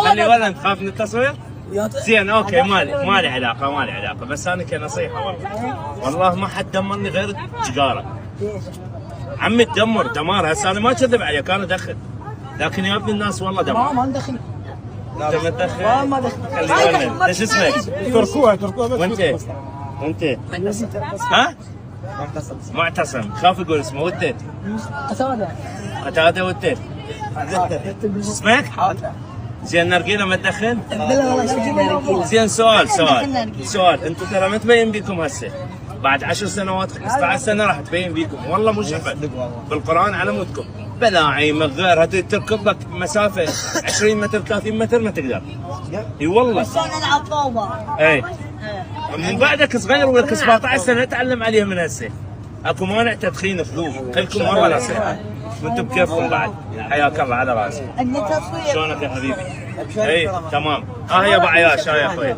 خلي ولا تخاف من التصوير؟ زين اوكي مالي علاقه بس انا كنصيحه والله ما حد دمرني غير تجاره. عمي تدمر دمار هسه انا ما اكذب عليك انا ادخن لكن يا ابن الناس والله دمار. ما ندخن. انت ما تدخن؟ ما ادخن. خلي ولد ايش اسمك؟ تركوها وانت؟ ها؟ معتصم خاف يقول اسمه وانت؟ قتاده وانت؟ اسمك؟ زين نرجيله ما تدخن؟ زين سؤال انتم ترى ما تبين بيكم هسه بعد 10 سنوات 15 سنه راح تبين بيكم والله مو شفت بالقران على مودكم بلا عيمه غير هذه تركض لك مسافه 20 متر 30 متر ما تقدر. اي والله شلون نلعب طوبه؟ اي من بعدك صغير ولك 17 سنه اتعلم عليها من هسه. اكو مانع تدخين فلوس خلكم والله نصيحه وانتم بكيفكم بعد. حياك الله على راسي. شلونك يا حبيبي؟ اي تمام. ها يا ابو عياش ها يا اخوي.